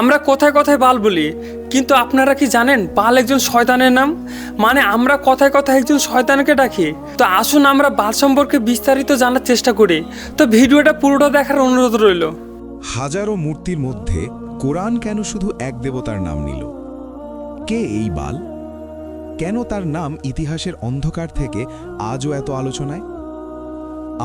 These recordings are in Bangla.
আমরা কথায় কথায় বাল বলি, কিন্তু আপনারা কি জানেন বাল একজন শয়তানের নাম? মানে আমরা কথায় কথায় একজন শয়তানকে ডাকি। তো আসুন আমরা বাল সম্পর্কে বিস্তারিত জানার চেষ্টা করি। তো ভিডিওটা পুরোটা দেখার অনুরোধ রইল। হাজারো মূর্তির মধ্যে কোরআন কেন শুধু এক দেবতার নাম নিল? কে এই বাল? কেন তার নাম ইতিহাসের অন্ধকার থেকে আজও এত আলোচনায়?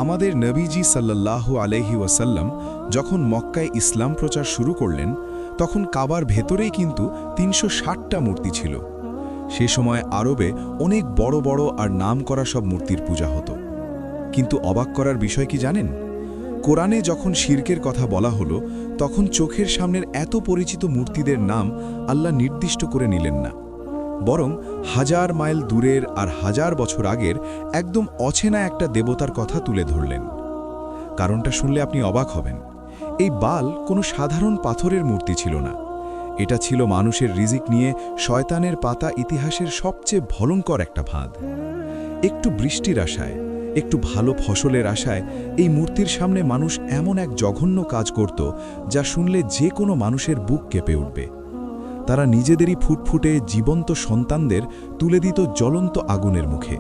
আমাদের নবীজি সাল্লাল্লাহু আলাইহি ওয়াসাল্লাম যখন মক্কায় ইসলাম প্রচার শুরু করলেন, তখন কাবার ভেতরেই কিন্তু ৩৬০টা মূর্তি ছিল। সে সময় আরবে অনেক বড় বড় আর নাম করা সব মূর্তির পূজা হতো। কিন্তু অবাক করার বিষয় কি জানেন? কোরআনে যখন শিরকের কথা বলা হলো, তখন চোখের সামনের এত পরিচিত মূর্তিদের নাম আল্লাহ নির্দিষ্ট করে নিলেন না, বরং হাজার মাইল দূরের আর হাজার বছর আগের একদম অচেনা একটা দেবতার কথা তুলে ধরলেন। কারণটা শুনলে আপনি অবাক হবেন। এই বাল কোনো সাধারণ পাথরের মূর্তি ছিল না। এটা ছিল মানুষের রিজিক নিয়ে শয়তানের পাতা ইতিহাসের সবচেয়ে ভয়ঙ্কর একটা ফাঁদ। একটু বৃষ্টির আশায়, একটু ভালো ফসলের আশায় এই মূর্তির সামনে মানুষ এমন এক জঘন্য কাজ করত যা শুনলে যে কোনো মানুষের বুক কেঁপে উঠবে। তারা নিজেদেরই ফুটফুটে জীবন্ত সন্তানদের তুলে দিত জ্বলন্ত আগুনের মুখে।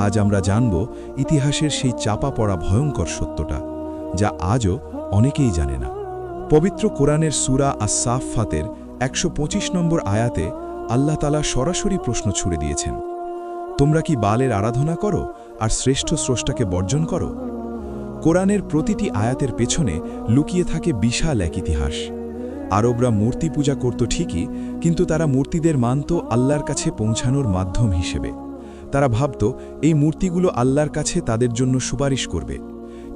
আজ আমরা জানব ইতিহাসের সেই চাপা পড়া ভয়ঙ্কর সত্যটা, যা আজও অনেকেই জানে না। পবিত্র কোরআনের সূরা আস-সাফফাতের ১২৫ নম্বর আয়াতে আল্লাহ তাআলা সরাসরি প্রশ্ন ছুড়ে দিয়েছেন, তোমরা কি বালের আরাধনা করো আর শ্রেষ্ঠ স্রষ্টাকে বর্জন করো? কোরআনের প্রতিটি আয়াতের পেছনে লুকিয়ে থাকে বিশাল এক ইতিহাস। আরবরা মূর্তি পূজা করত ঠিকই, কিন্তু তারা মূর্তিদের মানত আল্লাহর কাছে পৌঁছানোর মাধ্যম হিসেবে। তারা ভাবত এই মূর্তিগুলো আল্লাহর কাছে তাদের জন্য সুপারিশ করবে।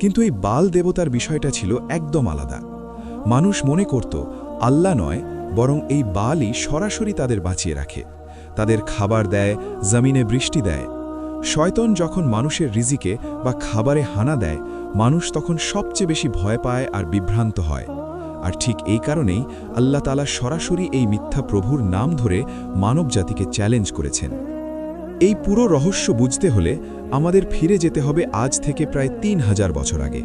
কিন্তু এই বাল দেবতার বিষয়টা ছিল একদম আলাদা। মানুষ মনে করত আল্লাহ নয়, বরং এই বালই সরাসরি তাদের বাঁচিয়ে রাখে, তাদের খাবার দেয়, জমিনে বৃষ্টি দেয়। শয়তান যখন মানুষের রিজিকে বা খাবারে হানা দেয়, মানুষ তখন সবচেয়ে বেশি ভয় পায় আর বিভ্রান্ত হয়। আর ঠিক এই কারণেই আল্লাহ তাআলা সরাসরি এই মিথ্যা প্রভুর নাম ধরে মানবজাতিকে চ্যালেঞ্জ করেছেন। এই পুরো রহস্য বুঝতে হলে আমাদের ফিরে যেতে হবে আজ থেকে প্রায় ৩০০০ বছর আগে।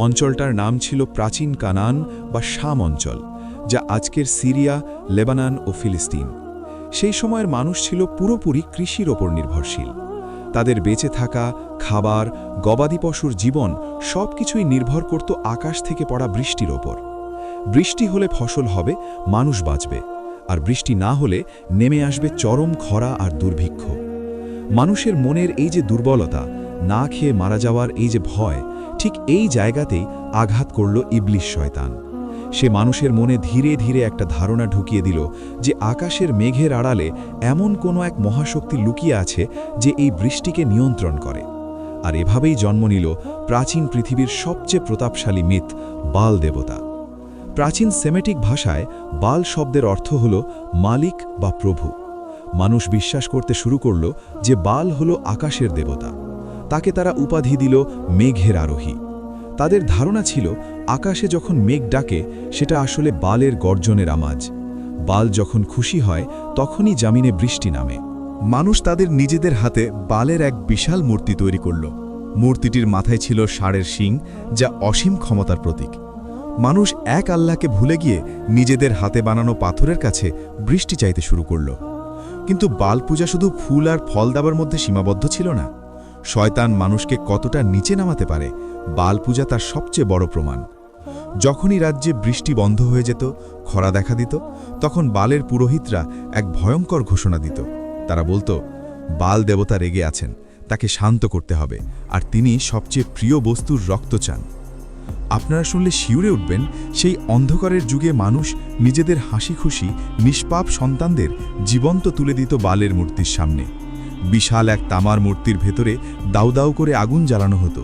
অঞ্চলটার নাম ছিল প্রাচীন কানান বা শাম অঞ্চল, যা আজকের সিরিয়া, লেবানন ও ফিলিস্তিন। সেই সময়ের মানুষ ছিল পুরোপুরি কৃষির ওপর নির্ভরশীল। তাদের বেঁচে থাকা, খাবার, গবাদি পশুর জীবন সবকিছুই নির্ভর করত আকাশ থেকে পড়া বৃষ্টির ওপর। বৃষ্টি হলে ফসল হবে, মানুষ বাঁচবে, আর বৃষ্টি না হলে নেমে আসবে চরম খরা আর দুর্ভিক্ষ। মানুষের মনের এই যে দুর্বলতা, না খেয়ে মারা যাওয়ার এই যে ভয়, ঠিক এই জায়গাতেই আঘাত করল ইবলিশ শয়তান। সে মানুষের মনে ধীরে ধীরে একটা ধারণা ঢুকিয়ে দিল যে আকাশের মেঘের আড়ালে এমন কোনো এক মহাশক্তি লুকিয়ে আছে যে এই বৃষ্টিকে নিয়ন্ত্রণ করে। আর এভাবেই জন্ম নিল প্রাচীন পৃথিবীর সবচেয়ে প্রতাপশালী মিথ, বাল দেবতা। প্রাচীন সেমেটিক ভাষায় বাল শব্দের অর্থ হল মালিক বা প্রভু। মানুষ বিশ্বাস করতে শুরু করল যে বাল হল আকাশের দেবতা। তাকে তারা উপাধি দিল মেঘের আরোহী। তাদের ধারণা ছিল আকাশে যখন মেঘ ডাকে, সেটা আসলে বালের গর্জনের আওয়াজ। বাল যখন খুশি হয়, তখনই জামিনে বৃষ্টি নামে। মানুষ তাদের নিজেদের হাতে বালের এক বিশাল মূর্তি তৈরি করল। মূর্তিটির মাথায় ছিল ষাঁড়ের শিং, যা অসীম ক্ষমতার প্রতীক। মানুষ এক আল্লাহকে ভুলে গিয়ে নিজেদের হাতে বানানো পাথরের কাছে বৃষ্টি চাইতে শুরু করল। কিন্তু বাল পূজা শুধু ফুল আর ফল দেওয়ার মধ্যে সীমাবদ্ধ ছিল না। শয়তান মানুষকে কতটা নিচে নামাতে পারে, বাল পূজা তার সবচেয়ে বড় প্রমাণ। যখনই রাজ্যে বৃষ্টি বন্ধ হয়ে যেত, খরা দেখা দিত, তখন বালের পুরোহিতরা এক ভয়ঙ্কর ঘোষণা দিত। তারা বলতো, বাল দেবতা রেগে আছেন, তাকে শান্ত করতে হবে, আর তিনি সবচেয়ে প্রিয় বস্তুর রক্ত চান। আপনারা শুনলে শিউরে উঠবেন, সেই অন্ধকারের যুগে মানুষ নিজেদের হাসি খুশি নিষ্পাপ সন্তানদের জীবন্ত তুলে দিত বালের মূর্তির সামনে। বিশাল এক তামার মূর্তির ভেতরে দাউ দাউ করে আগুন জ্বালানো হতো।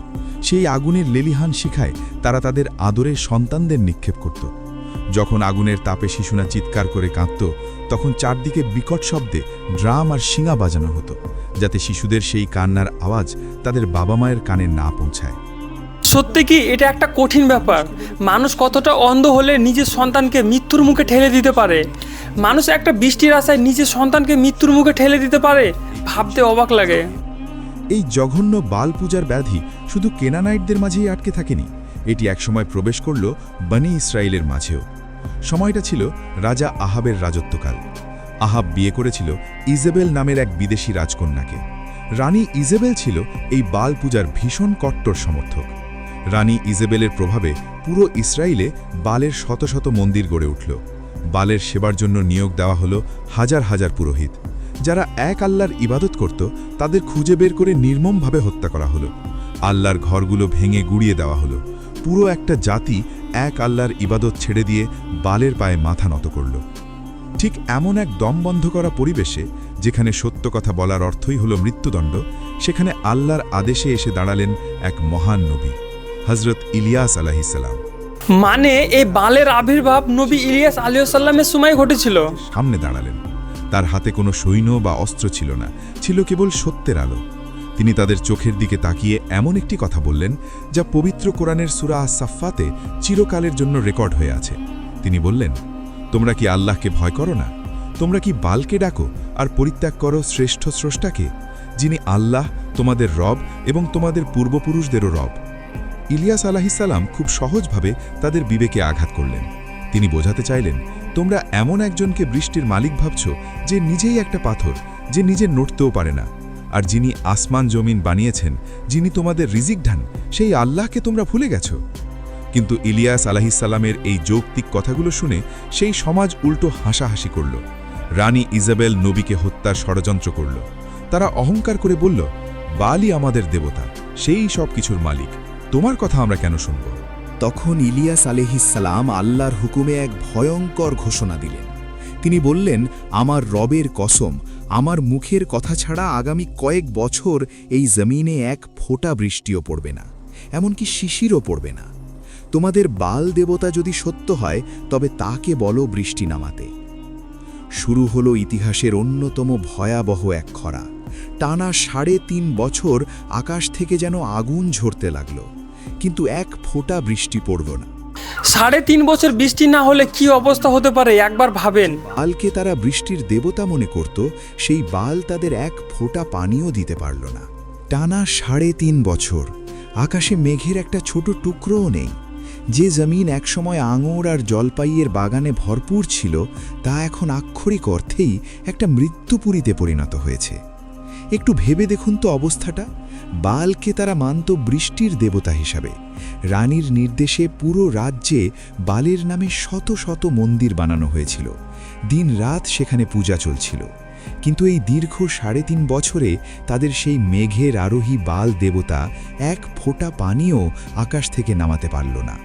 সেই আগুনের লেলিহান শিখায় তারা তাদের আদরের সন্তানদের নিক্ষেপ করত। যখন আগুনের তাপে শিশুরা চিৎকার করে কাঁদত, তখন চারদিকে বিকট শব্দে ড্রাম আর শিঙা বাজানো হতো, যাতে শিশুদের সেই কান্নার আওয়াজ তাদের বাবা মায়ের কানে না পৌঁছায়। সত্যি কি এটা একটা কঠিন ব্যাপার? মানুষ কতটা অন্ধ হলে নিজের সন্তানকে মৃত্যুর মুখে ঠেলে দিতে পারে? মানুষ একটা বৃষ্টির আশায় নিজের সন্তানকে মৃত্যুর মুখে ঠেলে দিতে পারে? ভাবতে অবাক লাগে। এই জঘন্য বাল পূজার ব্যাধি শুধু কেনানাইটদের মাঝেই আটকে থাকেনি, এটি একসময় প্রবেশ করল বনি ইসরায়েলের মাঝেও। সময়টা ছিল রাজা আহাবের রাজত্বকাল। আহাব বিয়ে করেছিল ইজেবেল নামের এক বিদেশি রাজকন্যাকে। রানী ইজেবেল ছিল এই বাল পূজার ভীষণ কট্টর সমর্থক। রানী ইজেবেলের প্রভাবে পুরো ইসরায়েলে বালের শত শত মন্দির গড়ে উঠল। বালের সেবার জন্য নিয়োগ দেওয়া হলো হাজার হাজার পুরোহিত। যারা এক আল্লাহর ইবাদত করত তাদের খুঁজে বের করে নির্মমভাবে হত্যা করা হলো। আল্লাহর ঘরগুলো ভেঙে গুড়িয়ে দেওয়া হলো। পুরো একটা জাতি এক আল্লাহর ইবাদত ছেড়ে দিয়ে বালের পায়ে মাথা নত করল। ঠিক এমন এক দম বন্ধ করা পরিবেশে, যেখানে সত্য কথা বলার অর্থই হলো মৃত্যুদণ্ড, সেখানে আল্লাহর আদেশে এসে দাঁড়ালেন এক মহান নবী, হজরত ইলিয়াস আলাইহিসসালাম। মানে এই বালের আবির্ভাব নবী ইলিয়াস আলাইহিস সালামের সময় ঘটেছিল। সামনে দাঁড়ালেন। তার হাতে কোনো সৈন্য বা অস্ত্র ছিল না, ছিল কেবল সত্যের আলো। তিনি তাদের চোখের দিকে তাকিয়ে এমন একটি কথা বললেন যা পবিত্র কোরআনের সূরা আস-সাফফাতে চিরকালের জন্য রেকর্ড হয়ে আছে। তিনি বললেন, তোমরা কি আল্লাহকে ভয় করো না? তোমরা কি বালকে ডাকো আর পরিত্যাগ করো শ্রেষ্ঠ স্রষ্টাকে, যিনি আল্লাহ, তোমাদের রব এবং তোমাদের পূর্বপুরুষদেরও রব। ইলিয়াস আলাইহিসসালাম খুব সহজভাবে তাদের বিবেকে আঘাত করলেন। তিনি বোঝাতে চাইলেন, তোমরা এমন একজনকে বৃষ্টির মালিক ভাবছ যে নিজেই একটা পাথর, যে নিজে নড়তেও পারে না। আর যিনি আসমান জমিন বানিয়েছেন, যিনি তোমাদের রিজিক ঢান, সেই আল্লাহকে তোমরা ভুলে গেছ। কিন্তু ইলিয়াস আলাইহিসসালামের এই যৌক্তিক কথাগুলো শুনে সেই সমাজ উল্টো হাসাহাসি করল। রানী ইজাবেল নবীকে হত্যার ষড়যন্ত্র করল। তারা অহংকার করে বলল, বালই আমাদের দেবতা, সেই সব কিছুর মালিক, তোমার কথা আমরা কেন শুনব? তখন ইলিয়াস আলাইহিসসালাম আল্লাহর হুকুমে এক ভয়ঙ্কর ঘোষণা দিলেন। তিনি বললেন, আমার রবের কসম, আমার মুখের কথা ছাড়া আগামী কয়েক বছর এই জমিনে এক ফোঁটা বৃষ্টিও পড়বে না, এমনকি শিশিরও পড়বে না। তোমাদের বাল দেবতা যদি সত্য হয় তবে তাকে বলো বৃষ্টি নামাতে। শুরু হলো ইতিহাসের অন্যতম ভয়াবহ এক খরা। টানা 3.5 বছর আকাশ থেকে যেন আগুন ঝরতে লাগল, কিন্তু এক ফোঁটা বৃষ্টি পড়ল না। 3.5 বছর বৃষ্টি না হলে কি অবস্থা হতে পারে একবার ভাবেন। বালকে তারা বৃষ্টির দেবতা মনে করত, সেই বাল তাদের এক ফোঁটা পানিও দিতে পারল না। টানা 3.5 বছর আকাশে মেঘের একটা ছোট টুকরোও নেই। যে জমিন একসময় আঙুর আর জলপাইয়ের বাগানে ভরপুর ছিল, তা এখন আক্ষরিক অর্থেই একটা মৃত্যুপুরীতে পরিণত হয়েছে। একটু ভেবে দেখুন তো অবস্থাটা। বালকে তারা মানত বৃষ্টির দেবতা হিসাবে। রানীর নির্দেশে পুরো রাজ্যে বালের নামে শত শত মন্দির বানানো হয়েছিল। দিন রাত সেখানে পূজা চলছিল। কিন্তু এই দীর্ঘ 3.5 বছরে তাদের সেই মেঘের আরোহী বাল দেবতা এক ফোঁটা পানিও আকাশ থেকে নামাতে পারল না।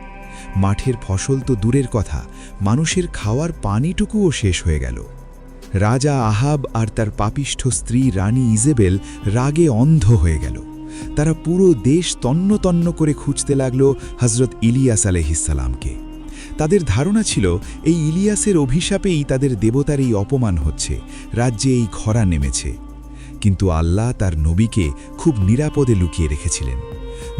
মাঠের ফসল তো দূরের কথা, মানুষের খাওয়ার পানিটুকুও শেষ হয়ে গেল। রাজা আহাব আর তার পাপিষ্ঠ স্ত্রী রানী ইজেবেল রাগে অন্ধ হয়ে গেল। তারা পুরো দেশ তন্ন তন্ন করে খুঁজতে লাগল হজরত ইলিয়াস আলাইহিসসালামকে। তাদের ধারণা ছিল এই ইলিয়াসের অভিশাপেই তাদের দেবতার এই অপমান হচ্ছে, রাজ্যে এই খরা নেমেছে। কিন্তু আল্লাহ তার নবীকে খুব নিরাপদে লুকিয়ে রেখেছিলেন।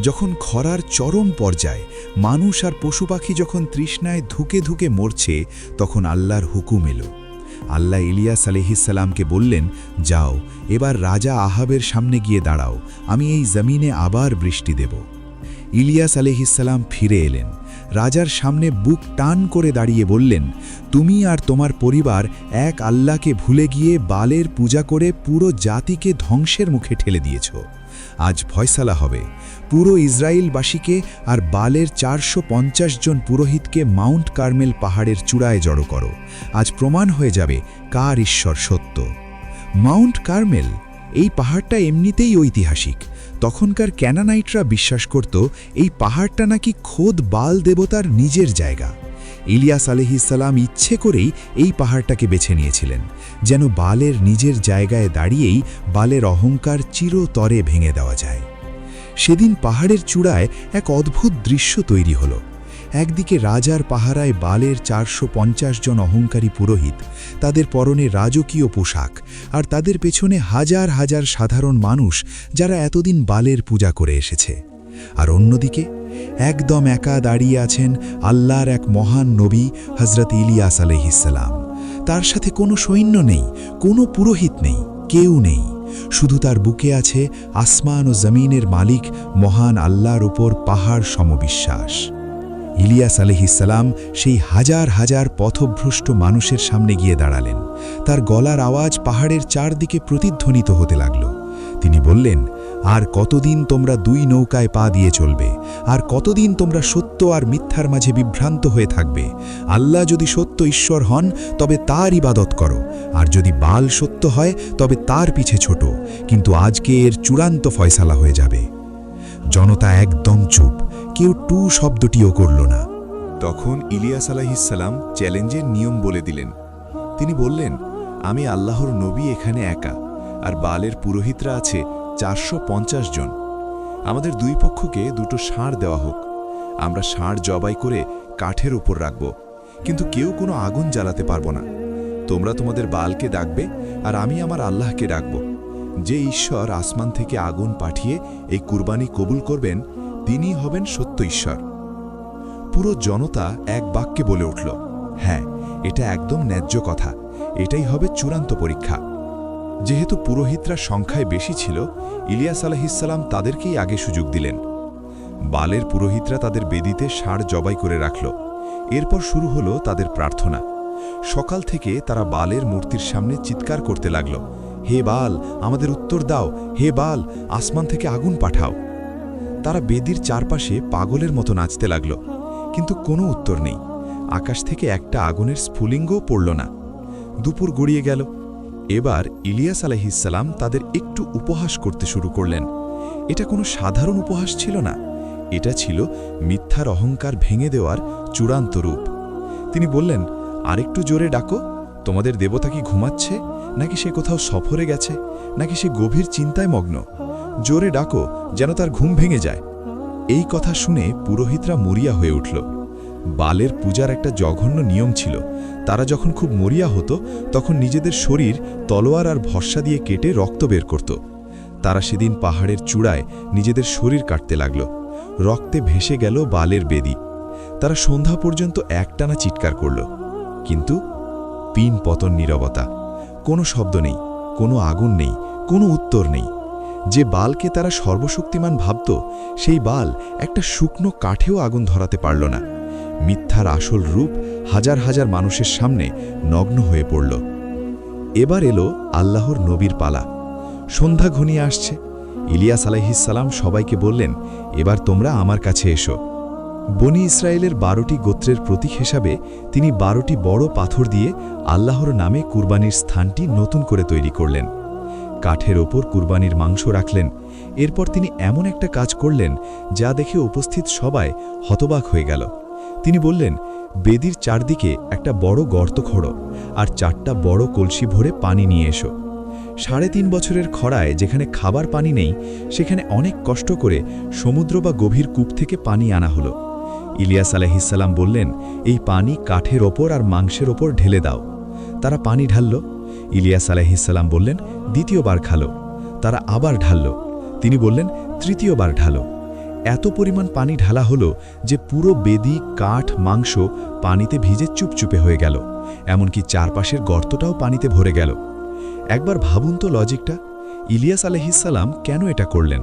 যখন খরার চরম পর্যায়ে মানুষ আর পশু পাখি যখন তৃষ্ণায় ধুকে ধুকে মরছে, তখন আল্লাহর হুকুম এলো। আল্লাহ ইলিয়াস আলাইহিসসালামকে বললেন, যাও এবার রাজা আহাবের সামনে গিয়ে দাঁড়াও, আমি এই জমিনে আবার বৃষ্টি দেব। ইলিয়াস আলাইহিসসালাম ফিরে এলেন। রাজার সামনে বুক টান করে দাঁড়িয়ে বললেন, তুমি আর তোমার পরিবার এক আল্লাহকে ভুলে গিয়ে বালের পূজা করে পুরো জাতিকে ধ্বংসের মুখে ঠেলে দিয়েছ। আজ ফয়সালা হবে। পুরো ইসরায়েলবাসীকে আর বালের 450 জন পুরোহিতকে মাউন্ট কার্মেল পাহাড়ের চূড়ায় জড়ো করো। আজ প্রমাণ হয়ে যাবে কার ঈশ্বর সত্য। মাউন্ট কার্মেল, এই পাহাড়টা এমনিতেই ঐতিহাসিক। তখনকার ক্যানানাইটরা বিশ্বাস করত এই পাহাড়টা নাকি খোদ বাল দেবতার নিজের জায়গা। ইলিয়াস আলাইহিসসালাম ইচ্ছে করেই এই পাহাড়টাকে বেছে নিয়েছিলেন, যেন বালের নিজের জায়গায় দাঁড়িয়েই বালের অহংকার চিরতরে ভেঙে দেওয়া যায়। সেদিন পাহাড়ের চূড়ায় এক অদ্ভুত দৃশ্য তৈরি হলো। একদিকে রাজার পাহারায় বালের 450 জন অহংকারী পুরোহিত, তাদের পরনে রাজকীয় পোশাক, আর তাদের পেছনে হাজার হাজার সাধারণ মানুষ যারা এতদিন বালের পূজা করে এসেছে। আর অন্যদিকে একদম একা দাঁড়িয়ে আছেন আল্লাহর এক মহান নবী হজরত ইলিয়াস আলাইহিসসালাম। তার সাথে কোনো সৈন্য নেই, কোনো পুরোহিত নেই, কেউ নেই। শুধু তার বুকে আছে আসমান ও জমিনের মালিক মহান আল্লাহর উপর পাহাড় সমবিশ্বাস। ইলিয়াস আলাইহিসসালাম সেই হাজার হাজার পথভ্রষ্ট মানুষের সামনে গিয়ে দাঁড়ালেন। তার গলার আওয়াজ পাহাড়ের চারদিকে প্রতিধ্বনিত হতে লাগল। তিনি বললেন, আর কতদিন তোমরা দুই নৌকায় পা দিয়ে চলবে? আর কতদিন তোমরা সত্য আর মিথ্যার মাঝে বিভ্রান্ত হয়ে থাকবে? আল্লাহ যদি সত্য ঈশ্বর হন তবে তার ইবাদত করো, আর যদি বাল সত্য হয় তবে তার পিছে ছোট, কিন্তু আজকে এর চূড়ান্ত ফয়সালা হয়ে যাবে। জনতা একদম চুপ, কেউ টু শব্দটিও করল না। তখন ইলিয়াস আলাইহিসসালাম চ্যালেঞ্জের নিয়ম বলে দিলেন। তিনি বললেন, আমি আল্লাহর নবী এখানে একা, আর বালের পুরোহিতরা আছে 450 জন। আমাদের দুই পক্ষকে দুটো ষাঁড় দেওয়া হোক। আমরা ষাঁড় জবাই করে কাঠের উপর রাখব, কিন্তু কেউ কোনো আগুন জ্বালাতে পারব না। তোমরা তোমাদের বালকে ডাকবে, আর আমি আমার আল্লাহকে ডাকব। যে ঈশ্বর আসমান থেকে আগুন পাঠিয়ে এই কুরবানি কবুল করবেন, তিনিই হবেন সত্য ঈশ্বর। পুরো জনতা এক বাক্যে বলে উঠল, হ্যাঁ, এটা একদম ন্যায্য কথা, এটাই হবে চূড়ান্ত পরীক্ষা। যেহেতু পুরোহিতরা সংখ্যায় বেশি ছিল, ইলিয়াস আলাইহিসসালাম তাদেরকেই আগে সুযোগ দিলেন। বালের পুরোহিতরা তাদের বেদিতে ষাঁড় জবাই করে রাখল। এরপর শুরু হলো তাদের প্রার্থনা। সকাল থেকে তারা বালের মূর্তির সামনে চিৎকার করতে লাগল, হে বাল, আমাদের উত্তর দাও, হে বাল, আসমান থেকে আগুন পাঠাও। তারা বেদির চারপাশে পাগলের মতো নাচতে লাগল, কিন্তু কোনো উত্তর নেই। আকাশ থেকে একটা আগুনের স্ফুলিঙ্গও পড়ল না। দুপুর গড়িয়ে গেল। এবার ইলিয়াস আলাইহিসসালাম তাদের একটু উপহাস করতে শুরু করলেন। এটা কোনো সাধারণ উপহাস ছিল না, এটা ছিল মিথ্যার অহংকার ভেঙে দেওয়ার চূড়ান্ত রূপ। তিনি বললেন, আরেকটু জোরে ডাকো। তোমাদের দেবতা কি ঘুমাচ্ছে, নাকি সে কোথাও সফরে গেছে, নাকি সে গভীর চিন্তায় মগ্ন? জোরে ডাকো, যেন তার ঘুম ভেঙে যায়। এই কথা শুনে পুরোহিতরা মরিয়া হয়ে উঠল। বালের পূজার একটা জঘন্য নিয়ম ছিল, তারা যখন খুব মরিয়া হতো তখন নিজেদের শরীর তলোয়ার আর ভরসা দিয়ে কেটে রক্ত বের করত। তারা সেদিন পাহাড়ের চূড়ায় নিজেদের শরীর কাটতে লাগল। রক্তে ভেসে গেল বালের বেদি। তারা সন্ধ্যা পর্যন্ত একটানা চিৎকার করল, কিন্তু পিন পতন নীরবতা। কোনো শব্দ নেই, কোনো আগুন নেই, কোনো উত্তর নেই। যে বালকে তারা সর্বশক্তিমান ভাবত, সেই বাল একটা শুকনো কাঠেও আগুন ধরাতে পারল না। মিথ্যার আসল রূপ হাজার হাজার মানুষের সামনে নগ্ন হয়ে পড়ল। এবার এলো আল্লাহর নবীর পালা। সন্ধ্যা ঘনিয়ে আসছে। ইলিয়াস আলাইহিসসালাম সবাইকে বললেন, এবার তোমরা আমার কাছে এসো। বনি ইসরায়েলের 12টি গোত্রের প্রতীক হিসাবে তিনি 12টি বড় পাথর দিয়ে আল্লাহর নামে কুরবানির স্থানটি নতুন করে তৈরি করলেন। কাঠের ওপর কুরবানির মাংস রাখলেন। এরপর তিনি এমন একটা কাজ করলেন যা দেখে উপস্থিত সবাই হতবাক হয়ে গেল। তিনি বললেন, বেদির চারদিকে একটা বড় গর্ত খোঁড়ো, আর 4টা বড় কলসি ভরে পানি নিয়ে এসো। 3.5 বছরের খরায় যেখানে খাবার পানি নেই, সেখানে অনেক কষ্ট করে সমুদ্র বা গভীর কূপ থেকে পানি আনা হলো। ইলিয়াস আলাইহিসসালাম বললেন, এই পানি কাঠের ওপর আর মাংসের ওপর ঢেলে দাও। তারা পানি ঢালল। ইলিয়াস আলাইহিসসালাম বললেন, দ্বিতীয়বার ঢালো। তারা আবার ঢালল। তিনি বললেন, তৃতীয়বার ঢালো। এত পরিমাণ পানি ঢালা হলো যে পুরো বেদি, কাঠ, মাংস পানিতে ভিজে চুপচুপে হয়ে গেল। এমনকি চারপাশের গর্তটাও পানিতে ভরে গেল। একবার ভাবুন তো লজিকটা। ইলিয়াস আলাইহিসসালাম কেন এটা করলেন?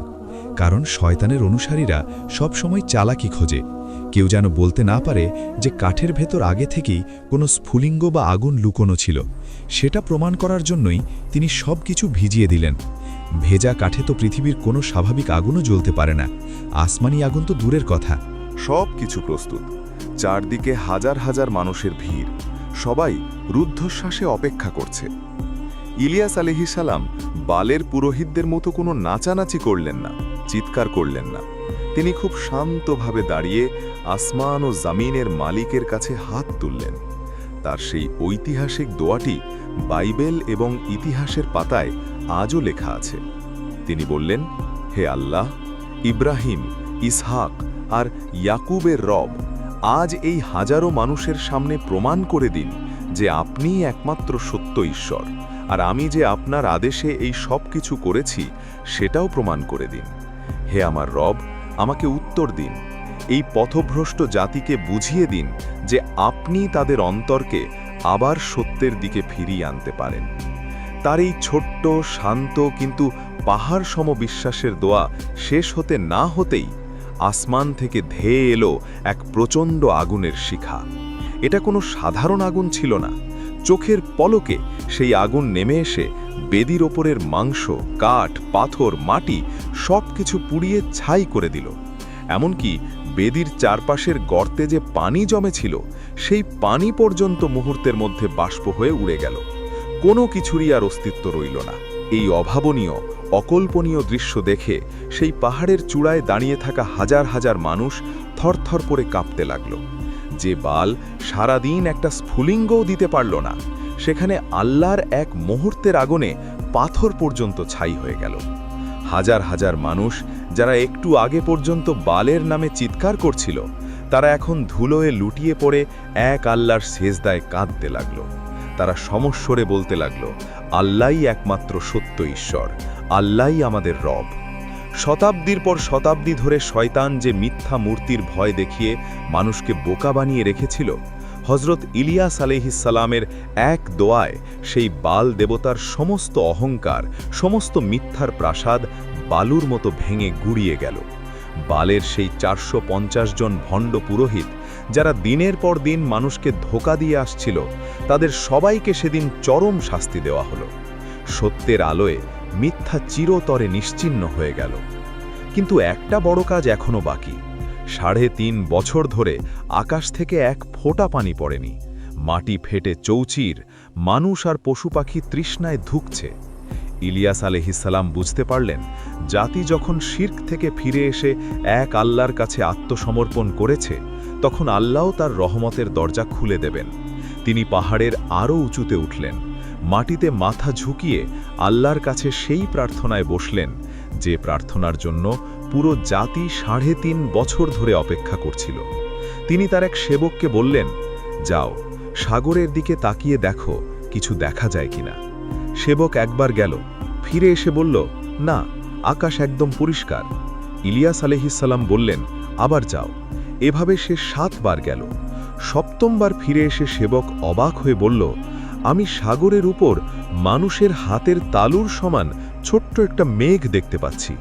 কারণ শয়তানের অনুসারীরা সব সময় চালাকি খোঁজে। কেউ যেন বলতে না পারে যে কাঠের ভেতর আগে থেকেই কোনো স্ফুলিঙ্গ বা আগুন লুকোনো ছিল। সেটা প্রমাণ করার জন্যই তিনি সব কিছু ভিজিয়ে দিলেন। ভেজা কাঠে তো পৃথিবীর কোনো স্বাভাবিক আগুনও জ্বলতে পারে না, আসমানি আগুন তো দূরের কথা। সব কিছু প্রস্তুত। চারদিকে হাজার হাজার মানুষের ভিড়, সবাই রুদ্ধশ্বাসে অপেক্ষা করছে। ইলিয়াস আলাইহিসসালাম বালের পুরোহিতদের মতো কোনো নাচানাচি করলেন না, চিৎকার করলেন না। তিনি খুব শান্তভাবে দাঁড়িয়ে আসমান ও জামিনের মালিকের কাছে হাত তুললেন। তার সেই ঐতিহাসিক দোয়াটি বাইবেল এবং ইতিহাসের পাতায় আজও লেখা আছে। তিনি বললেন, হে আল্লাহ, ইব্রাহিম, ইসহাক আর ইয়াকুবের রব, আজ এই হাজারো মানুষের সামনে প্রমাণ করে দিন যে আপনিই একমাত্র সত্য ঈশ্বর, আর আমি যে আপনার আদেশে এই সব কিছু করেছি সেটাও প্রমাণ করে দিন। হে আমার রব, আমাকে উত্তর দিন। এই পথভ্রষ্ট জাতিকে বুঝিয়ে দিন যে আপনি তাদের অন্তরকে আবার সত্যের দিকে ফিরিয়ে আনতে পারেন। তার এই ছোট্ট, শান্ত কিন্তু পাহাড় সম বিশ্বাসের দোয়া শেষ হতে না হতেই আসমান থেকে ধেয়ে এলো এক প্রচণ্ড আগুনের শিখা। এটা কোনো সাধারণ আগুন ছিল না। চোখের পলকে সেই আগুন নেমে এসে বেদির ওপরের মাংস, কাঠ, পাথর, মাটি সব কিছু পুড়িয়ে ছাই করে দিল। এমনকি বেদির চারপাশের গর্তে যে পানি জমেছিল, সেই পানি পর্যন্ত মুহূর্তের মধ্যে বাষ্প হয়ে উড়ে গেল। কোনো কিছুরই আর অস্তিত্ব রইল না। এই অভাবনীয়, অকল্পনীয় দৃশ্য দেখে সেই পাহাড়ের চূড়ায় দাঁড়িয়ে থাকা হাজার হাজার মানুষ থরথর করে কাঁপতে লাগল। যে বাল সারাদিন একটা স্ফুলিঙ্গও দিতে পারল না, সেখানে আল্লাহর এক মুহূর্তের আগুনে পাথর পর্যন্ত ছাই হয়ে গেল। হাজার হাজার মানুষ যারা একটু আগে পর্যন্ত বালের নামে চিৎকার করছিল, তারা এখন ধুলোয় লুটিয়ে পড়ে এক আল্লাহর সেজদায় কাঁদতে লাগল। তারা সমস্বরে বলতে লাগল, আল্লাহই একমাত্র সত্য ঈশ্বর, আল্লাহই আমাদের রব। শতাব্দীর পর শতাব্দী ধরে শয়তান যে মিথ্যা মূর্তির ভয় দেখিয়ে মানুষকে বোকা বানিয়ে রেখেছিল, হজরত ইলিয়াস আলাইহিসসালামের এক দোয়ায় সেই বাল দেবতার সমস্ত অহংকার, সমস্ত মিথ্যার প্রাসাদ বালুর মতো ভেঙে গুড়িয়ে গেল। বালের সেই 450 জন ভণ্ড পুরোহিত, যারা দিনের পর দিন মানুষকে ধোঁকা দিয়ে আসছিল, তাদের সবাইকে সেদিন চরম শাস্তি দেওয়া হলো। সত্যের আলোয় মিথ্যা চিরতরে নিশ্চিহ্ন হয়ে গেল। কিন্তু একটা বড় কাজ এখনো বাকি। 3.5 বছর ধরে আকাশ থেকে এক ফোঁটা পানি পড়েনি। মাটি ফেটে চৌচির, মানুষ আর পশু পাখি তৃষ্ণায় ধুকছে। ইলিয়াস আলাইহিসসালাম বুঝতে পারলেন, জাতি যখন শিরক থেকে ফিরে এসে এক আল্লাহর কাছে আত্মসমর্পণ করেছে, তখন আল্লাহও তার রহমতের দরজা খুলে দেবেন। তিনি পাহাড়ের আরও উঁচুতে উঠলেন, মাটিতে মাথা ঝুঁকিয়ে আল্লাহর কাছে সেই প্রার্থনায় বসলেন, যে প্রার্থনার জন্য পুরো জাতি 3.5 বছর ধরে অপেক্ষা করছিল। তিনি তার এক সেবককে বললেন, যাও সাগরের দিকে তাকিয়ে দেখো কিছু দেখা যায় কিনা। সেবক একবার গেল, ফিরে এসে বলল, না, আকাশ একদম পরিষ্কার। ইলিয়াস আলাইহিসসালাম বললেন, আবার যাও। এভাবে সে 7 বার গেল। 7ম ফিরে এসে সেবক অবাক হয়ে বলল, আমি সাগরের উপর মানুষের হাতের তালুর সমান ছোট্ট একটা মেঘ দেখতে পাচ্ছি।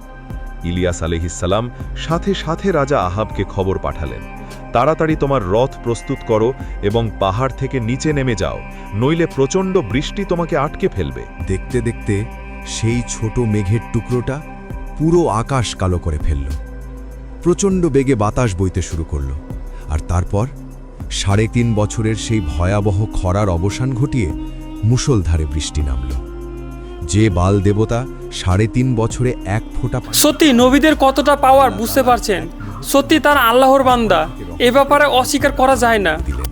ইলিয়াস আলাইহিসসালাম সাথে সাথে রাজা আহাবকে খবর পাঠালেন, তাড়াতাড়ি তোমার রথ প্রস্তুত করো এবং পাহাড় থেকে নিচে নেমে যাও, নইলে প্রচণ্ড বৃষ্টি তোমাকে আটকে ফেলবে। দেখতে দেখতে সেই ছোট মেঘের টুকরোটা পুরো আকাশ কালো করে ফেলল। প্রচণ্ড বেগে বাতাস বইতে শুরু করল, আর তারপর 3.5 বছরের সেই ভয়াবহ খরার অবসান ঘটিয়ে মুষলধারে বৃষ্টি নামল। যে বাল দেবতা 3.5 বছরে এক ফোঁটা সত্যি নবীদের কতটা পাওয়ার বুঝতে পারছেন। সত্যি তারা আল্লাহর বান্দা, এ ব্যাপারে অস্বীকার করা যায় না। দিলেন,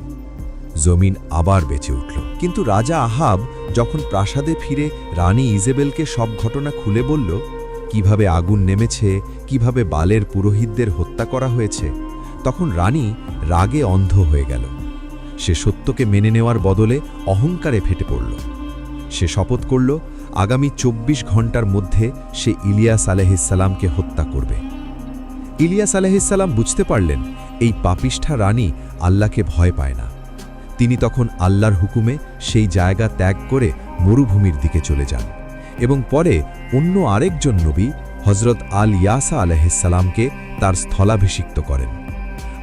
জমিন আবার বেঁচে উঠল। কিন্তু রাজা আহাব যখন প্রাসাদে ফিরে রানী ইজেবেলকে সব ঘটনা খুলে বলল, কিভাবে আগুন নেমেছে, কিভাবে বালের পুরোহিতদের হত্যা করা হয়েছে, তখন রানী রাগে অন্ধ হয়ে গেল। সে সত্যকে মেনে নেওয়ার বদলে অহংকারে ফেটে পড়ল। সে শপথ করল, আগামী 24 ঘন্টার মধ্যে সে ইলিয়াস আলাইহিসসালামকে হত্যা করবে। ইলিয়াস আলাইহিসসালাম বুঝতে পারলেন, এই পাপিষ্ঠা রানী আল্লাহকে ভয় পায় না। তিনি তখন আল্লাহর হুকুমে সেই জায়গা ত্যাগ করে মরুভূমির দিকে চলে যান এবং পরে অন্য আরেকজন নবী হজরত আল ইয়াসা আলাইহিসসালামকে তার স্থলাভিষিক্ত করেন।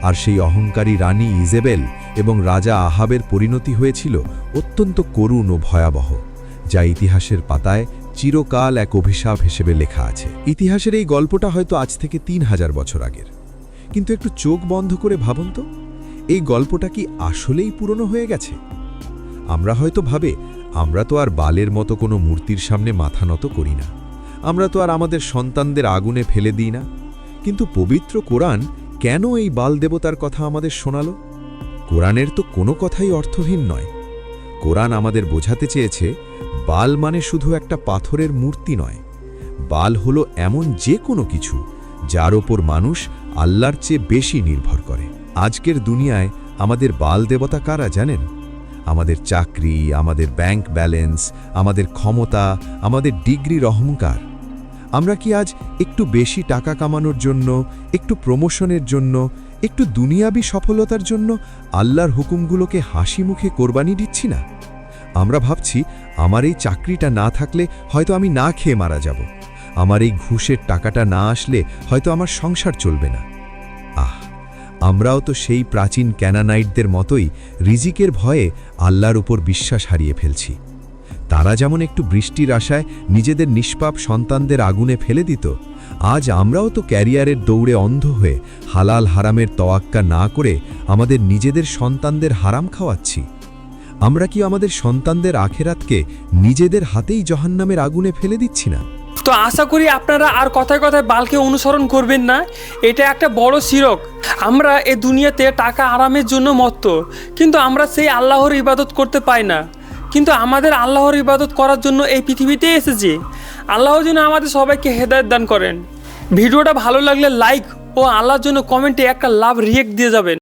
আর সেই অহংকারী রানী ইজেবেল এবং রাজা আহাবের পরিণতি হয়েছিল অত্যন্ত করুণ ও ভয়াবহ, যা ইতিহাসের পাতায় চিরকাল এক অভিশাপ হিসেবে লেখা আছে। ইতিহাসের এই গল্পটা হয়তো আজ থেকে 3000 বছর আগের, কিন্তু একটু চোখ বন্ধ করে ভাবুন তো, এই গল্পটা কি আসলেই পুরনো হয়ে গেছে? আমরা হয়তো ভাবে, আমরা তো আর বালের মতো কোনো মূর্তির সামনে মাথা নত করি না, আমরা তো আর আমাদের সন্তানদের আগুনে ফেলে দিই না। কিন্তু পবিত্র কোরআন কেন এই বাল দেবতার কথা আমাদের শোনালো? কোরআনের তো কোনো কথাই অর্থহীন নয়। কোরআন আমাদের বোঝাতে চেয়েছে, বাল মানে শুধু একটা পাথরের মূর্তি নয়। বাল হলো এমন যে কোনো কিছু যার ওপর মানুষ আল্লাহর চেয়ে বেশি নির্ভর করে। আজকের দুনিয়ায় আমাদের বাল দেবতা কারা জানেন? আমাদের চাকরি, আমাদের ব্যাংক ব্যালেন্স, আমাদের ক্ষমতা, আমাদের ডিগ্রির অহংকার। আমরা কি আজ একটু বেশি টাকা কামানোর জন্য, একটু প্রমোশনের জন্য, একটু দুনিয়াবি সফলতার জন্য আল্লাহর হুকুমগুলোকে হাসি মুখে কোরবানি দিচ্ছি না? আমরা ভাবছি, আমার এই চাকরিটা না থাকলে হয়তো আমি না খেয়ে মারা যাব, আমার এই ঘুষের টাকাটা না আসলে হয়তো আমার সংসার চলবে না। আমরাও তো সেই প্রাচীন ক্যানানাইটদের মতোই রিজিকের ভয়ে আল্লাহর উপর বিশ্বাস হারিয়ে ফেলছি। তারা যেমন একটু বৃষ্টির আশায় নিজেদের নিষ্পাপ সন্তানদের আগুনে ফেলে দিত, আজ আমরাও তো ক্যারিয়ারের দৌড়ে অন্ধ হয়ে হালাল হারামের তোয়াক্কা না করে আমাদের নিজেদের সন্তানদের হারাম খাওয়াচ্ছি। আমরা কি আমাদের সন্তানদের আখেরাতকে নিজেদের হাতেই জাহান্নামের আগুনে ফেলে দিচ্ছি না? তো আশা করি আপনারা আর কথায় কথায় বালকে অনুসরণ করবেন না। এটা একটা বড় শিরক। আমরা এ দুনিয়াতে টাকা আরামের জন্য মত্ত, কিন্তু আমরা সেই আল্লাহর ইবাদত করতে পাই না। কিন্তু আমাদের আল্লাহর ইবাদত করার জন্য এই পৃথিবীতে এসেছি। আল্লাহ যেন আমাদের সবাইকে হেদায়েত দান করেন। ভিডিওটা ভালো লাগলে লাইক ও আল্লাহর জন্য কমেন্টে একটা লাভ রিয়েক্ট দিয়ে যাবেন।